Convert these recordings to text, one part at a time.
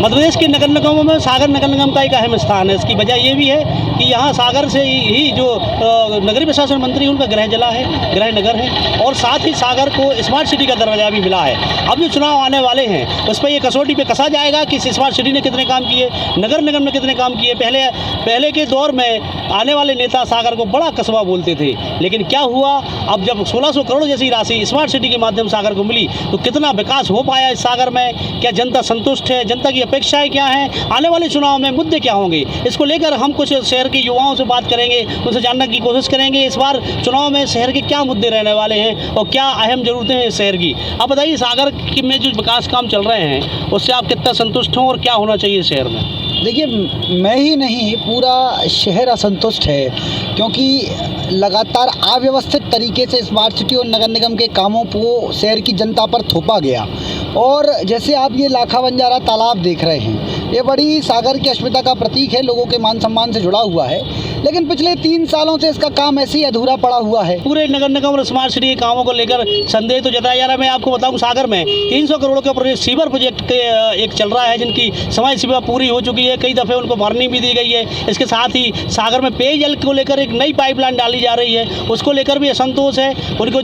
मध्य प्रदेश के नगर निगमों में सागर नगर निगम का एक अहम स्थान है। इसकी वजह ये भी है कि यहाँ सागर से ही जो नगरीय प्रशासन मंत्री उनका गृह जिला है, गृह नगर है, और साथ ही सागर को स्मार्ट सिटी का दर्जा भी मिला है। अब जो चुनाव आने वाले हैं उस पर ये कसौटी पे कसा जाएगा कि स्मार्ट सिटी ने कितने काम किए, नगर निगम ने कितने काम किए। पहले के दौर में आने वाले नेता सागर को बड़ा कस्बा बोलते थे, लेकिन क्या हुआ, अब जब 1600 करोड़ जैसी राशि स्मार्ट सिटी के माध्यम सागर को मिली तो कितना विकास हो पाया इस सागर में, क्या जनता संतुष्ट है, जनता की अपेक्षाएं क्या हैं, आने वाले चुनाव में मुद्दे क्या होंगे, इसको लेकर हम कुछ शहर के युवाओं से बात करेंगे, उनसे जानने की कोशिश करेंगे इस बार चुनाव में शहर के क्या मुद्दे रहने वाले हैं और क्या अहम जरूरतें हैं शहर की। आप बताइए, सागर में जो विकास काम चल रहे हैं उससे आप कितना संतुष्ट हो और क्या होना चाहिए शहर में? देखिए, मैं ही नहीं, पूरा शहर असंतुष्ट है, क्योंकि लगातार अव्यवस्थित तरीके से स्मार्ट सिटी और नगर निगम के कामों को शहर की जनता पर थोपा गया। और जैसे आप ये लाखा बंजारा तालाब देख रहे हैं, ये बड़ी सागर की अस्मिता का प्रतीक है, लोगों के मान सम्मान से जुड़ा हुआ है, लेकिन पिछले 3 सालों से इसका काम ऐसे ही अधूरा पड़ा हुआ है। पूरे नगर निगम और स्मार्ट सिटी के कामों को लेकर संदेह तो जताया जा रहा है। मैं आपको बताऊं, सागर में 300 करोड़ का प्रोजेक्ट, सीवर प्रोजेक्ट के एक चल रहा है, जिनकी समय सीमा पूरी हो चुकी है, कई दफ़े उनको वार्निंग भी दी गई है। इसके साथ ही सागर में पेयजल को लेकर एक नई पाइपलाइन डाली जा रही है, उसको लेकर भी असंतोष है। उनके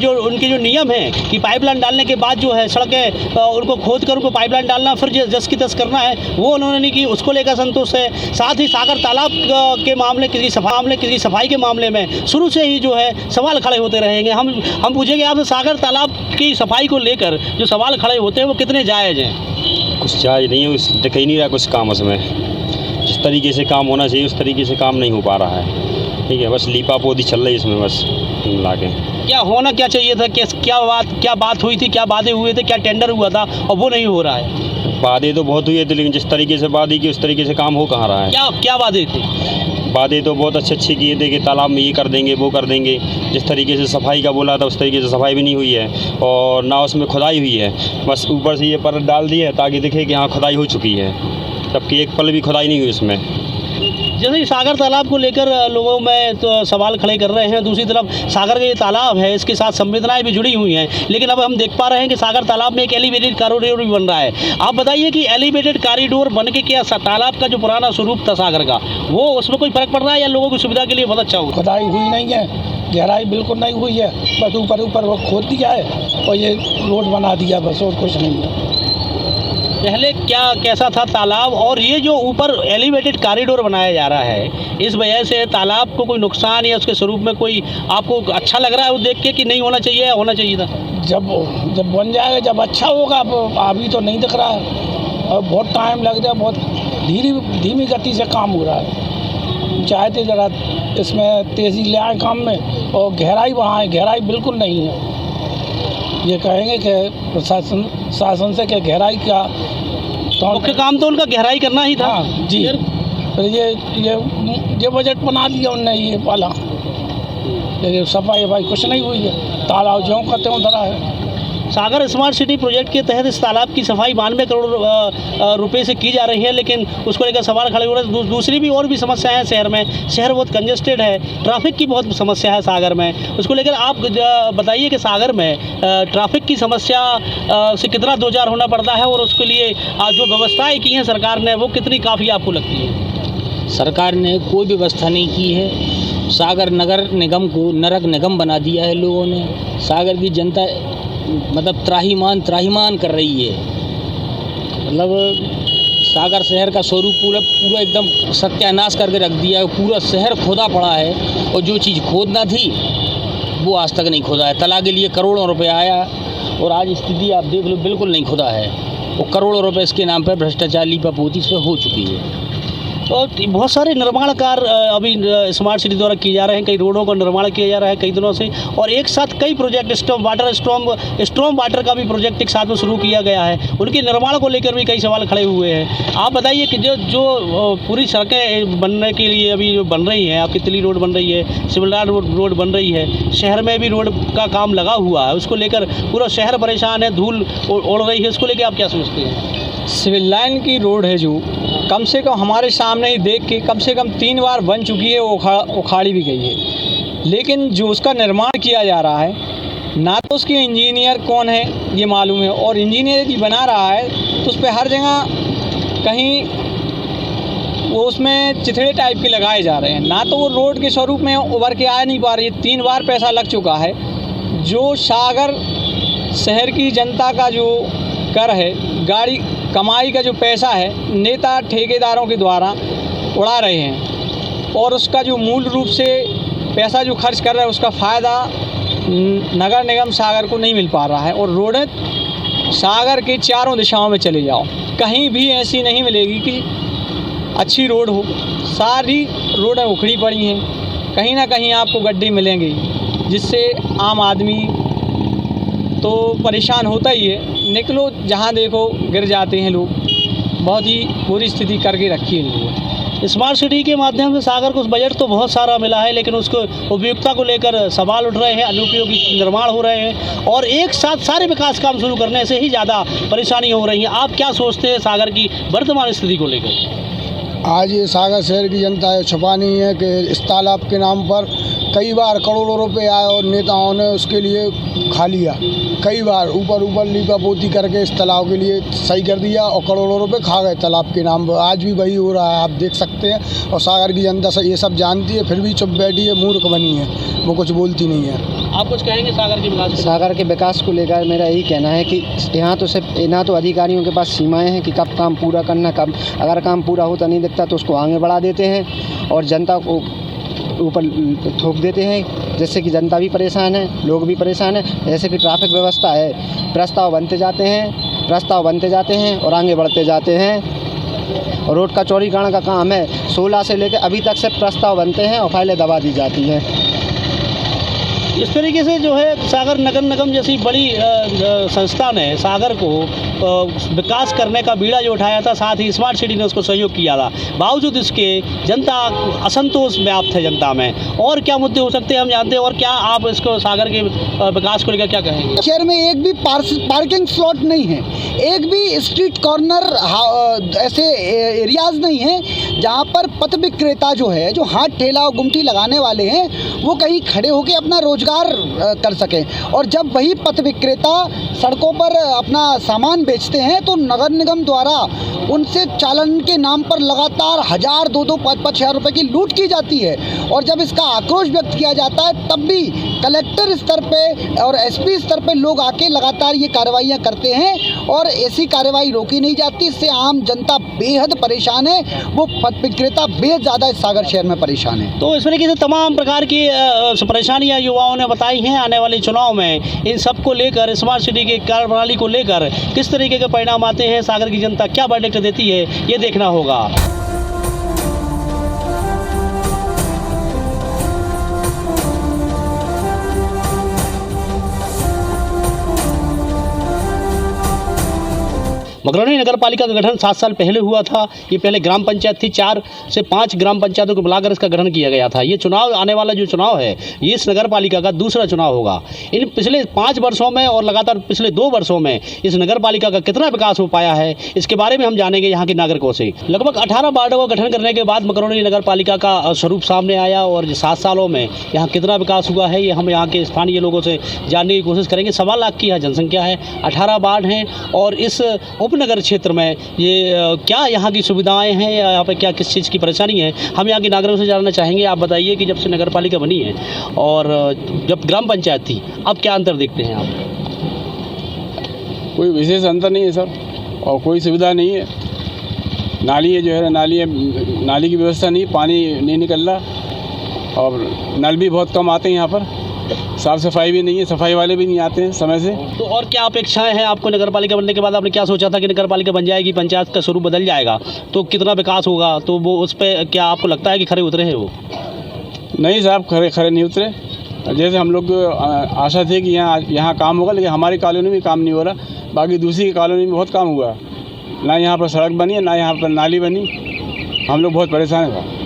जो नियम है कि पाइपलाइन डालने के बाद जो है सड़कें उनको खोद कर उनको पाइपलाइन डालना, फिर जस की तस करना है, वो उन्होंने नहीं की, उसको लेकर संतोष है। साथ ही सागर तालाब के मामले किसी सफाई के मामले में शुरू से ही जो है सवाल खड़े होते रहेंगे। हम पूछेंगे आपसे, सागर तालाब की सफाई को लेकर जो सवाल खड़े होते हैं वो कितने जायज़ हैं? कुछ जायज़ नहीं है, दिख ही नहीं रहा कुछ काम उसमें। जिस तरीके से काम होना चाहिए उस तरीके से काम नहीं हो पा रहा है। ठीक है, बस लीपा पोती चल रही है इसमें, बस मिला के। क्या होना क्या चाहिए था, क्या बात हुई थी, क्या वादे हुए थे, क्या टेंडर हुआ था और वो नहीं हो रहा है? वादे तो बहुत हुए थे, लेकिन जिस तरीके से वादे की उस तरीके से काम हो कहाँ रहा है। क्या वादे थे? वादे तो बहुत अच्छे किए थे कि तालाब में ये कर देंगे वो कर देंगे। जिस तरीके से सफाई का बोला था उस तरीके से सफाई भी नहीं हुई है, और ना उसमें खुदाई हुई है। बस ऊपर से ये परत डाल दी है ताकि दिखे कि हाँ खुदाई हो चुकी है, जबकि एक पल भी खुदाई नहीं हुई इसमें। जैसे कि सागर तालाब को लेकर लोगों में तो सवाल खड़े कर रहे हैं, दूसरी तरफ सागर का ये तालाब है, इसके साथ संवेदनाएं भी जुड़ी हुई हैं, लेकिन अब हम देख पा रहे हैं कि सागर तालाब में एक एलिवेटेड कॉरिडोर भी बन रहा है। आप बताइए कि एलिवेटेड कॉरिडोर बन के क्या तालाब का जो पुराना स्वरूप था सागर का, वो उसमें कोई फर्क पड़ रहा है या लोगों की सुविधा के लिए बहुत अच्छा हुआ? खुदाई हुई नहीं है, गहराई बिल्कुल नहीं हुई है, बस ऊपर वो खोद दिया है और ये रोड बना दिया, बस और कुछ नहीं है। पहले कैसा था तालाब, और ये जो ऊपर एलिवेटेड कॉरिडोर बनाया जा रहा है, इस वजह से तालाब को कोई नुकसान या उसके स्वरूप में कोई आपको अच्छा लग रहा है वो देख के कि नहीं होना चाहिए या होना चाहिए था? जब बन जाएगा, जब अच्छा होगा। अभी तो नहीं दिख रहा है और बहुत टाइम लग जाए, बहुत धीमी गति से काम हो रहा है। चाहते ज़रा इसमें तेज़ी ले आए काम में और गहराई बढ़ाएं, गहराई बिल्कुल नहीं है। ये कहेंगे कि शासन से कि गहराई का मुख्य काम तो उनका गहराई करना ही था। हाँ जी, फिर ये बजट बना दिया उनने ये वाला, लेकिन सफाई कुछ नहीं हुई है, तालाब ज्यों का त्यों धरा है। सागर स्मार्ट सिटी प्रोजेक्ट के तहत इस तालाब की सफाई 92 करोड़ रुपए से की जा रही है, लेकिन उसको लेकर सवाल खड़े हो रहे हैं। दूसरी भी और भी समस्याएं हैं शहर में, शहर बहुत कंजेस्टेड है, ट्रैफिक की बहुत समस्या है सागर में। उसको लेकर आप बताइए कि सागर में ट्रैफिक की समस्या से कितना दो चार होना पड़ता है, और उसके लिए जो व्यवस्थाएँ की हैं सरकार ने वो कितनी काफ़ी आपको लगती है? सरकार ने कोई व्यवस्था नहीं की है। सागर नगर निगम को नरक निगम बना दिया है लोगों ने। सागर की जनता मतलब त्राहिमाम कर रही है। मतलब सागर शहर का स्वरूप पूरा एकदम सत्यानाश करके रख दिया है। पूरा शहर खोदा पड़ा है, और जो चीज़ खोदना थी वो आज तक नहीं खोदा है। तला के लिए करोड़ों रुपए आया और आज स्थिति आप देख लो, बिल्कुल नहीं खोदा है। वो करोड़ों रुपए इसके नाम पर भ्रष्टाचार लीपापोती इस पर हो चुकी है। और बहुत सारे निर्माण कार्य अभी स्मार्ट सिटी द्वारा किए जा रहे हैं, कई रोडों का निर्माण किया जा रहा है कई दिनों से, और एक साथ कई प्रोजेक्ट स्टॉर्म वाटर का भी प्रोजेक्ट एक साथ में शुरू किया गया है। उनके निर्माण को लेकर भी कई सवाल खड़े हुए हैं। आप बताइए कि जो पूरी सड़कें बनने के लिए अभी जो बन रही हैं, आपकी तिली रोड बन रही है, सिविल लाइन रोड बन रही है, शहर में भी रोड का काम लगा हुआ है, उसको लेकर पूरा शहर परेशान है, धूल उड़ रही है, उसको लेकर आप क्या सोचते हैं? सिविल लाइन की रोड है जो कम से कम हमारे सामने ही देख के कम से कम 3 बार बन चुकी है, उखाड़ी भी गई है, लेकिन जो उसका निर्माण किया जा रहा है ना तो उसके इंजीनियर कौन है ये मालूम है, और इंजीनियर यदि बना रहा है तो उस पर हर जगह कहीं वो उसमें चिथड़े टाइप के लगाए जा रहे हैं, ना तो वो रोड के स्वरूप में उभर के आ नहीं पा रही है। 3 बार पैसा लग चुका है। जो सागर शहर की जनता का जो कर है, गाड़ी कमाई का जो पैसा है, नेता ठेकेदारों के द्वारा उड़ा रहे हैं और उसका जो मूल रूप से पैसा जो खर्च कर रहा है उसका फ़ायदा नगर निगम सागर को नहीं मिल पा रहा है। और रोडें सागर के चारों दिशाओं में चले जाओ, कहीं भी ऐसी नहीं मिलेगी कि अच्छी रोड हो। सारी रोडें उखड़ी पड़ी हैं, कहीं ना कहीं आपको गड्ढे मिलेंगे, जिससे आम आदमी तो परेशान होता ही है। निकलो जहाँ देखो गिर जाते हैं लोग। बहुत ही बुरी स्थिति करके रखी है लोगों ने। स्मार्ट सिटी के माध्यम से सागर को बजट तो बहुत सारा मिला है, लेकिन उसको उपयुक्तता को लेकर सवाल उठ रहे हैं, अनुपयोगी निर्माण हो रहे हैं और एक साथ सारे विकास काम शुरू करने से ही ज़्यादा परेशानी हो रही है। आप क्या सोचते हैं सागर की वर्तमान स्थिति को लेकर? आज ये सागर शहर की जनता है छुपा नहीं है कि इस तालाब के नाम पर कई बार करोड़ों रुपए आए और नेताओं ने उसके लिए खा लिया। कई बार ऊपर लीपा पोती करके इस तालाब के लिए सही कर दिया और करोड़ों रुपए खा गए तालाब के नाम पर। आज भी वही हो रहा है, आप देख सकते हैं। और सागर की जनता ये सब जानती है, फिर भी चुप बैठी है, मूर्ख बनी है, वो कुछ बोलती नहीं है। आप कुछ कहेंगे सागर के विकास? सागर के विकास को लेकर मेरा यही कहना है कि यहाँ तो सिर्फ ना तो अधिकारियों के पास सीमाएं हैं कि कब काम पूरा करना, कब अगर काम पूरा होता नहीं दिखता तो उसको आगे बढ़ा देते हैं और जनता को ऊपर थोप देते हैं, जिससे कि जनता भी परेशान है, लोग भी परेशान हैं। जैसे कि ट्रैफिक व्यवस्था है, प्रस्ताव बनते जाते हैं और आगे बढ़ते जाते हैं। और रोड का चौड़ीकरण का काम है, 16 से लेकर अभी तक सिर्फ प्रस्ताव बनते हैं और फाइलें दबा दी जाती हैं। इस तरीके से जो है सागर नगर निगम जैसी बड़ी संस्था ने सागर को विकास करने का बीड़ा जो उठाया था, साथ ही स्मार्ट सिटी ने उसको सहयोग किया था, बावजूद इसके जनता असंतोष व्याप्त है जनता में। और क्या मुद्दे हो सकते हैं हम जानते हैं, और क्या आप इसको सागर के विकास को लेकर क्या कहेंगे? शहर में एक भी पार्किंग स्लॉट नहीं है, एक भी स्ट्रीट कॉर्नर ऐसे एरियाज नहीं हैं जहाँ पर पथ विक्रेता जो है, जो हाथ ठेला और गुमटी लगाने वाले हैं, वो कहीं खड़े होकर अपना रोजगार कर सकें। और जब वही पथ विक्रेता सड़कों पर अपना सामान बेचते हैं तो नगर निगम द्वारा उनसे चालान के नाम पर लगातार 1000, 2-2, 5-5 हज़ार रुपए की लूट की जाती है। और जब इसका आक्रोश व्यक्त किया जाता है तब भी कलेक्टर स्तर पे और एसपी स्तर पे लोग आके लगातार ये कार्रवाइयाँ करते हैं और ऐसी कार्रवाई रोकी नहीं जाती। इससे आम जनता बेहद परेशान है, वो पथ विक्रेता बेहद ज़्यादा इस सागर शहर में परेशान है। तो इस तरीके से तमाम प्रकार की परेशानियां युवाओं ने बताई हैं। आने वाले चुनाव में इन सब को लेकर, स्मार्ट सिटी की कार्यप्रणाली को लेकर किस तरीके के परिणाम आते हैं, सागर की जनता क्या वर्डिक्ट देती है, ये देखना होगा। मकरौनी नगर पालिका का गठन 7 साल पहले हुआ था। ये पहले ग्राम पंचायत थी, 4 से 5 ग्राम पंचायतों को बुलाकर इसका गठन किया गया था। ये चुनाव, आने वाला जो चुनाव है, ये इस नगर पालिका का दूसरा चुनाव होगा। इन पिछले 5 वर्षों में और लगातार पिछले 2 वर्षों में इस नगर पालिका का कितना विकास हो पाया है, इसके बारे में हम जानेंगे यहाँ के नागरिकों से। लगभग 18 वार्डों का गठन करने के बाद मकरौनी नगर पालिका का स्वरूप सामने आया और 7 सालों में यहाँ कितना विकास हुआ है, ये हम यहाँ के स्थानीय लोगों से जानने की कोशिश करेंगे। 1.25 लाख की यहाँ जनसंख्या है, 18 वार्ड हैं और इस उपनगर क्षेत्र में ये क्या यहाँ की सुविधाएं हैं, यहाँ पे क्या किस चीज़ की परेशानी है, हम यहाँ के नागरिकों से जानना चाहेंगे। आप बताइए कि जब से नगर पालिका बनी है और जब ग्राम पंचायत थी, अब क्या अंतर देखते हैं आप? कोई विशेष अंतर नहीं है सर, और कोई सुविधा नहीं है। नाली है, जो है नाली की व्यवस्था नहीं, पानी नहीं निकल रहा और नल भी बहुत कम आते हैं यहाँ पर। साफ़ सफाई भी नहीं है, सफाई वाले भी नहीं आते हैं समय से। तो और क्या अपेक्षाएं हैं आपको नगर पालिका बनने के बाद? आपने क्या सोचा था कि नगर पालिका बन जाएगी, पंचायत का स्वरूप बदल जाएगा, तो कितना विकास होगा, तो वो उस पर क्या आपको लगता है कि खरे उतरे हैं वो? नहीं साहब, खरे नहीं उतरे। जैसे हम लोग आशा थी कि यहाँ काम होगा, लेकिन हमारी कॉलोनी में काम नहीं हो रहा। बाकी दूसरी की कॉलोनी में बहुत काम हुआ, ना यहाँ पर सड़क बनी है, ना यहाँ पर नाली बनी। हम लोग बहुत परेशान हैं।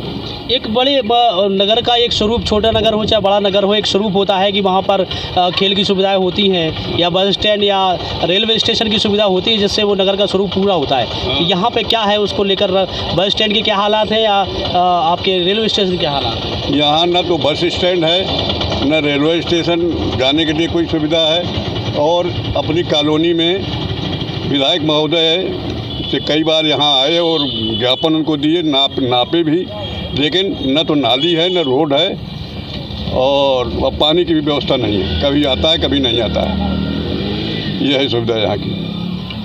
एक बड़े नगर का एक स्वरूप, छोटा नगर हो चाहे बड़ा नगर हो, एक स्वरूप होता है कि वहाँ पर खेल की सुविधाएं होती हैं या बस स्टैंड या रेलवे स्टेशन की सुविधा होती है, जिससे वो नगर का स्वरूप पूरा होता है। यहाँ पे क्या है उसको लेकर? बस स्टैंड के क्या हालात हैं या आपके रेलवे स्टेशन के क्या हालात हैं? यहाँ ना तो बस स्टैंड है, न रेलवे स्टेशन जाने के लिए कोई सुविधा है। और अपनी कॉलोनी में विधायक महोदय से कई बार यहाँ आए और ज्ञापन उनको दिए, नापे भी, लेकिन न तो नाली है न रोड है और पानी की भी व्यवस्था नहीं है। कभी आता है कभी नहीं आता है, यह है सुविधा यहाँ की।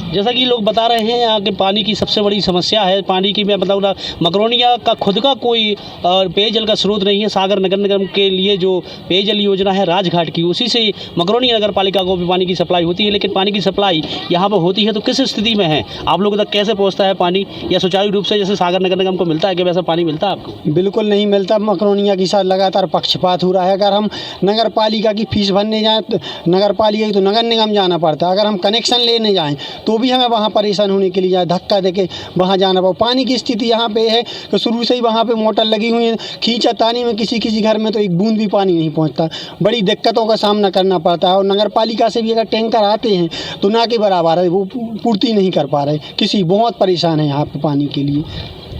जैसा कि लोग बता रहे हैं यहाँ के पानी की सबसे बड़ी समस्या है। पानी की मैं बताऊँ ना, मकरोनिया का खुद का कोई पेयजल का स्रोत नहीं है। सागर नगर निगम के लिए जो पेयजल योजना है राजघाट की, उसी से मकरोनिया नगर पालिका को भी पानी की सप्लाई होती है। लेकिन पानी की सप्लाई यहाँ पर होती है तो किस स्थिति में है, आप लोगों तक कैसे पहुँचता है पानी, या सुचारू रूप से जैसे सागर नगर निगम को मिलता है कि वैसा पानी मिलता है आपको? बिल्कुल नहीं मिलता। मकरोनिया के साथ लगातार पक्षपात हो रहा है। अगर हम नगर पालिका की फीस भरने जाएँ तो नगर पालिका की तो नगर निगम जाना पड़ता है। अगर हम कनेक्शन लेने जाएँ तो भी हमें वहाँ परेशान होने के लिए जाए, धक्का देके वहाँ जाना पड़ा। पानी की स्थिति यहाँ पे है कि शुरू से ही वहाँ पे मोटर लगी हुई है, खींचा तानी में किसी घर में तो एक बूंद भी पानी नहीं पहुँचता। बड़ी दिक्कतों का सामना करना पड़ता है। और नगर पालिका से भी अगर टैंकर आते हैं तो ना के बराबर है, वो पूर्ति नहीं कर पा रहे। किसी बहुत परेशान है यहाँ पे पानी के लिए।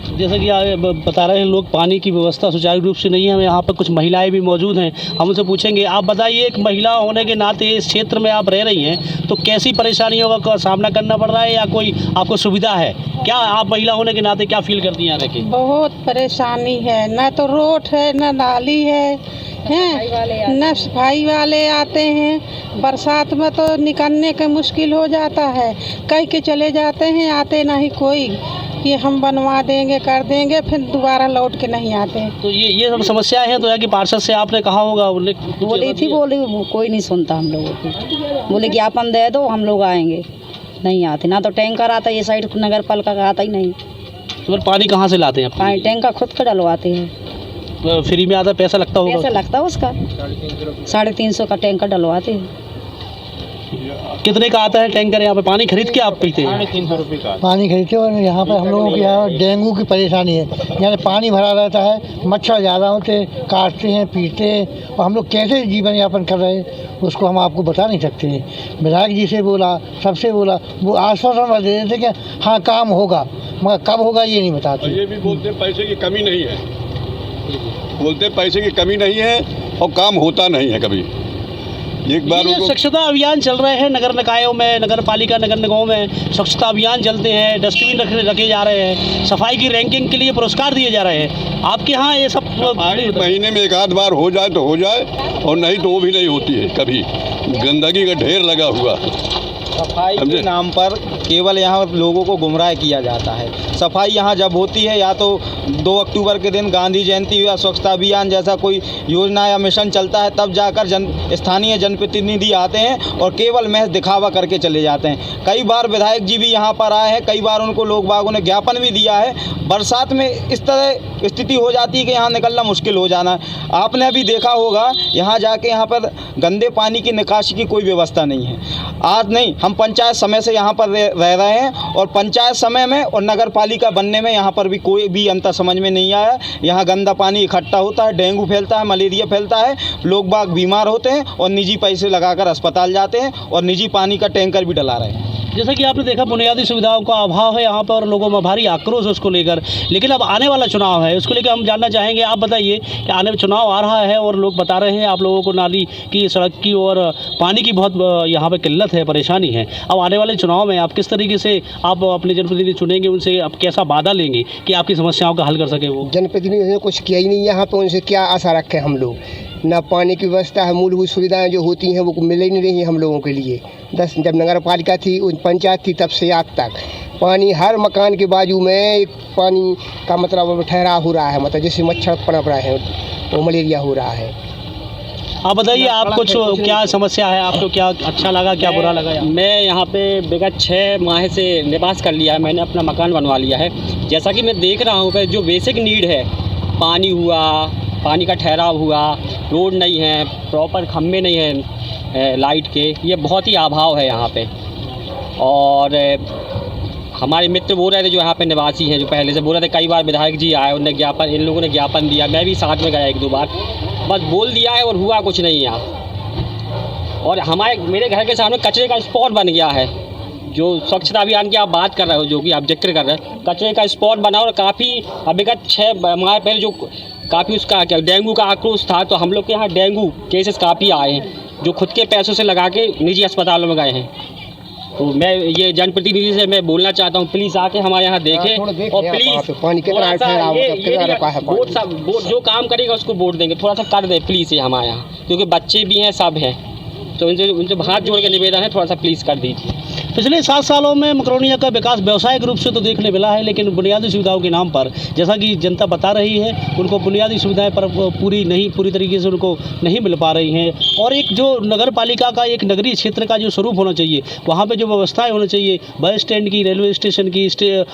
जैसा कि आप बता रहे हैं, लोग पानी की व्यवस्था सुचारू रूप से नहीं है। यहाँ पर कुछ महिलाएं भी मौजूद हैं, हम उनसे पूछेंगे। आप बताइए, एक महिला होने के नाते इस क्षेत्र में आप रह रही हैं तो कैसी परेशानियों का सामना करना पड़ रहा है, या कोई आपको सुविधा है? क्या आप महिला होने के नाते क्या फील करती हैं यहाँ रह के? बहुत परेशानी है, न तो रोड है न नाली है, न सफाई वाले आते हैं। बरसात में तो निकलने का मुश्किल हो जाता है, कह के चले जाते हैं, आते नहीं कोई कि हम बनवा देंगे कर देंगे, फिर दोबारा लौट के नहीं आते। तो ये सब समस्याएं हैं। तो यहाँ की पार्षद से आपने कहा होगा? बोली थी, बोली कोई नहीं सुनता हम लोगों की। बोले ज्ञापन दे दो हम लोग आएंगे, नहीं आते। ना तो टैंकर आता, ये साइड नगर पालिका का आता ही नहीं। तो फिर पानी कहाँ से लाते हैं? पानी टैंकर खुद का डलवाते हैं। तो फ्री में आता, पैसा लगता होगा? पैसा लगता है उसका, 350 का टैंकर डलवाते हैं। कितने का आता है टैंकर? यहाँ पे पानी खरीद के आप पीते हैं? 350 रुपये का पानी खरीदते हैं। और यहाँ पर हम लोगों के यहाँ डेंगू की परेशानी है। यहाँ पानी भरा रहता है, मच्छर ज़्यादा होते, काटते हैं, पीटते हैं, और हम लोग कैसे जीवन यापन कर रहे हैं उसको हम आपको बता नहीं सकते हैं। विधायक जी से बोला, सबसे बोला, वो आश्वासन दे देते कि हाँ काम होगा, मगर कब होगा ये नहीं बताते। ये भी बोलते पैसे की कमी नहीं है, बोलते पैसे की कमी नहीं है और काम होता नहीं है कभी। एक बार स्वच्छता अभियान चल रहे हैं नगर निकायों में, नगर पालिका नगर निगमों में स्वच्छता अभियान चलते हैं, डस्टबिन रखे जा रहे हैं, सफाई की रैंकिंग के लिए पुरस्कार दिए जा रहे हैं। आपके यहाँ ये सब महीने में एक आध बार हो जाए तो हो जाए, और नहीं तो वो भी नहीं होती है कभी। गंदगी का ढेर लगा हुआ। सफाई के नाम पर केवल यहाँ लोगों को गुमराह किया जाता है। सफाई यहाँ जब होती है, या तो 2 अक्टूबर के दिन गांधी जयंती या स्वच्छता अभियान जैसा कोई योजना या मिशन चलता है, तब जाकर स्थानीय जनप्रतिनिधि आते हैं और केवल महज दिखावा करके चले जाते हैं। कई बार विधायक जी भी यहाँ पर आए हैं, कई बार उनको लोग बागों ने ज्ञापन भी दिया है। बरसात में इस तरह स्थिति हो जाती है कि यहाँ निकलना मुश्किल हो जाना है। आपने अभी देखा होगा, यहाँ जाके यहाँ पर गंदे पानी की निकासी की कोई व्यवस्था नहीं है। आज नहीं, हम पंचायत समय से यहाँ पर रह रहे हैं, और पंचायत समय में और नगर पालिका बनने में यहाँ पर भी कोई भी अंतर समझ में नहीं आया। यहाँ गंदा पानी इकट्ठा होता है, डेंगू फैलता है, मलेरिया फैलता है, लोग बाग बीमार होते हैं और निजी पैसे लगाकर अस्पताल जाते हैं और निजी पानी का टैंकर भी डला रहे हैं। जैसा कि आपने देखा, बुनियादी सुविधाओं का अभाव है यहाँ पर, लोगों में भारी आक्रोश है उसको लेकर। लेकिन अब आने वाला चुनाव है, उसको लेकर हम जानना चाहेंगे। आप बताइए कि आने में चुनाव आ रहा है और लोग बता रहे हैं आप लोगों को नाली की, सड़क की और पानी की बहुत यहाँ पर किल्लत है, परेशानी है। अब आने वाले चुनाव में आप किस तरीके से आप अपने जनप्रतिनिधि चुनेंगे, उनसे आप कैसा वादा लेंगे कि आपकी समस्याओं का हल कर सके? वो जनप्रतिनिधि ने कुछ किया ही नहीं यहाँ पर, उनसे क्या आशा रखें हम लोग। ना पानी की व्यवस्था है, मूलभूत सुविधाएं जो होती हैं वो मिल ही नहीं रही हैं हम लोगों के लिए। जब नगर पालिका थी, पंचायत थी, तब से आज तक पानी हर मकान के बाजू में एक पानी का मतलब ठहराव हो रहा है, मतलब जैसे मच्छर पनप रहे हैं, वो मलेरिया हो रहा है। आप बताइए, आप कुछ क्या समस्या है, आपको क्या अच्छा लगा, क्या बुरा लगा? मैं यहाँ पे विगत 6 माह से निवास कर लिया है, मैंने अपना मकान बनवा लिया है। जैसा कि मैं देख रहा हूँ कि जो बेसिक नीड है, पानी हुआ, पानी का ठहराव हुआ, रोड नहीं है, प्रॉपर खम्भे नहीं हैं लाइट के, ये बहुत ही अभाव है यहाँ पे। और हमारे मित्र बोल रहे थे जो यहाँ पे निवासी हैं, जो पहले से बोल रहे थे, कई बार विधायक जी आए, उन्हें ज्ञापन, इन लोगों ने ज्ञापन दिया, मैं भी साथ में गया 1-2 बार, बस बोल दिया है और हुआ कुछ नहीं यहाँ। और मेरे घर के सामने कचरे का स्पॉट बन गया है। जो स्वच्छता अभियान की आप बात कर रहे हो, जो कि आप जिक्र कर रहे हैं, कचरे का स्पॉट बना, और काफ़ी विगत 6 माह पहले जो काफ़ी उसका क्या डेंगू का आक्रोश था, तो हम लोग के यहाँ डेंगू केसेस काफ़ी आए हैं, जो खुद के पैसों से लगा के निजी अस्पतालों में गए हैं। तो मैं ये जनप्रतिनिधि से मैं बोलना चाहता हूँ, प्लीज़ आके हमारे यहाँ देखें और प्लीज़ पानी थोड़ा सा ये जो काम करेगा उसको वोट देंगे, थोड़ा सा कर दे प्लीज़ ये हमारे यहाँ, क्योंकि बच्चे भी हैं, सब हैं, तो उनसे हाथ जोड़ के निवेदन है, थोड़ा सा प्लीज़ कर दीजिए। पिछले 7 सालों में मकरोनिया का विकास व्यावसायिक रूप से तो देखने मिला है, लेकिन बुनियादी सुविधाओं के नाम पर जैसा कि जनता बता रही है, उनको बुनियादी सुविधाएं पर पूरी तरीके से उनको नहीं मिल पा रही हैं। और एक जो नगर पालिका का एक नगरीय क्षेत्र का जो स्वरूप होना चाहिए, वहाँ पे जो व्यवस्थाएं होनी चाहिए, बस स्टैंड की, रेलवे स्टेशन की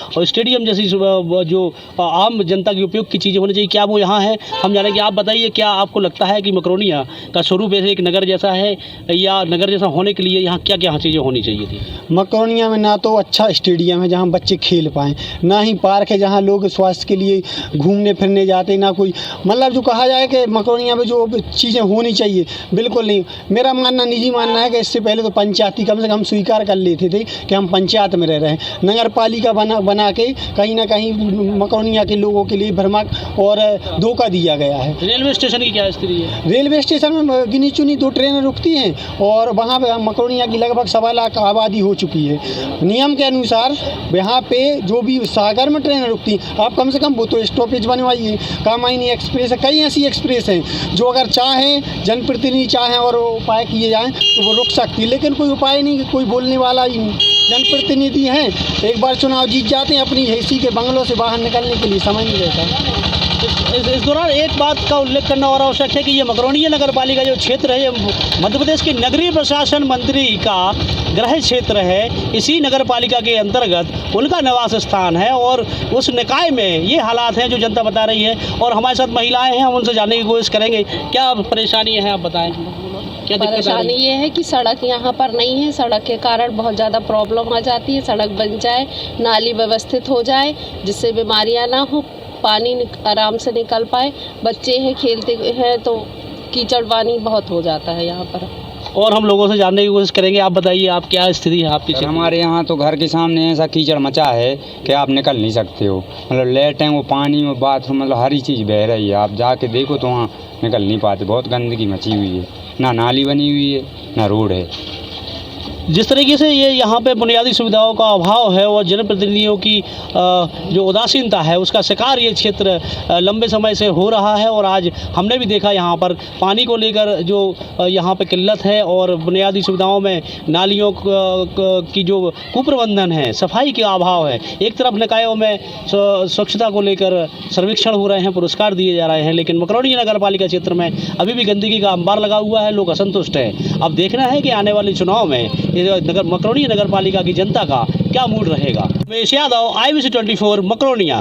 और स्टेडियम जैसी जो आम जनता के उपयोग की चीज़ें होनी चाहिए, क्या वो यहाँ है? हम जानेंगे। आप बताइए, क्या आपको लगता है कि मकरोनिया का स्वरूप ऐसे एक नगर जैसा है, या नगर जैसा होने के लिए यहाँ क्या क्या चीज़ें होनी चाहिए थी? मकरोनिया में ना तो अच्छा स्टेडियम है जहां बच्चे खेल पाएँ, ना ही पार्क है जहां लोग स्वास्थ्य के लिए घूमने फिरने जाते, ना कोई मतलब जो कहा जाए कि मकरोनिया में जो चीज़ें होनी चाहिए बिल्कुल नहीं। मेरा मानना, निजी मानना है कि इससे पहले तो पंचायती कम से कम स्वीकार कर लेते थे कि हम पंचायत में रह रहे हैं। नगर पालिका बना के कहीं ना कहीं मकरोनिया के लोगों के लिए भ्रमक और धोखा दिया गया है। रेलवे स्टेशन की क्या स्थिति है? रेलवे स्टेशन में गिनी चुनी 2 ट्रेनें रुकती हैं और वहाँ पे मकरोनिया की लगभग 1.25 लाख आबादी हो चुकी है। नियम के अनुसार यहाँ पे जो भी सागर में ट्रेनें रुकती, आप कम से कम वो तो स्टॉपेज बनवाइए। कामायनी एक्सप्रेस है, कई ऐसी एक्सप्रेस हैं जो अगर चाहें, जनप्रतिनिधि चाहें और उपाय किए जाएँ तो वो रुक सकती है, लेकिन कोई उपाय नहीं, कोई बोलने वाला ही नहीं। जनप्रतिनिधि हैं, एक बार चुनाव जीत जाते हैं, अपनी हैसी के बंगलों से बाहर निकलने के लिए समय नहीं रहता। इस दौरान एक बात का उल्लेख करना और आवश्यक है कि ये मकरोनिया नगर पालिका जो क्षेत्र है, ये मध्य प्रदेश के नगरीय प्रशासन मंत्री का गृह क्षेत्र है। इसी नगर पालिका के अंतर्गत उनका निवास स्थान है और उस निकाय में ये हालात हैं जो जनता बता रही है। और हमारे साथ महिलाएं हैं, हम उनसे जानने की कोशिश करेंगे क्या परेशानी है, आप बताएं। क्या परेशानी ये है कि सड़क यहाँ पर नहीं है, सड़क के कारण बहुत ज़्यादा प्रॉब्लम आ जाती है। सड़क बन जाए, नाली व्यवस्थित हो जाए जिससे बीमारियाँ ना हो, पानी आराम से निकल पाए, बच्चे हैं खेलते हैं तो कीचड़ पानी बहुत हो जाता है यहाँ पर। और हम लोगों से जानने की कोशिश करेंगे। आप बताइए, आप क्या स्थिति है आपकी? हमारे यहाँ तो घर के सामने ऐसा कीचड़ मचा है कि आप निकल नहीं सकते हो, मतलब लेटें वो पानी में, बाथरूम, मतलब हर चीज़ बह रही है। आप जाके देखो तो वहाँ निकल नहीं पाते, बहुत गंदगी मची हुई है, ना नाली बनी हुई है ना रोड है। जिस तरीके से ये यहाँ पे बुनियादी सुविधाओं का अभाव है और जनप्रतिनिधियों की जो उदासीनता है, उसका शिकार ये क्षेत्र लंबे समय से हो रहा है। और आज हमने भी देखा यहाँ पर पानी को लेकर जो यहाँ पे किल्लत है और बुनियादी सुविधाओं में नालियों की जो कुप्रबंधन है, सफाई के अभाव है। एक तरफ निकायों में स्वच्छता को लेकर सर्वेक्षण हो रहे हैं, पुरस्कार दिए जा रहे हैं, लेकिन मकरोनिया नगर पालिका क्षेत्र में अभी भी गंदगी का अंबार लगा हुआ है, लोग असंतुष्ट हैं। अब देखना है कि आने वाले चुनाव में मकरोनिया नगर पालिका की जनता का क्या मूड रहेगा। उमेश यादव, IBC 24 मकरोनिया।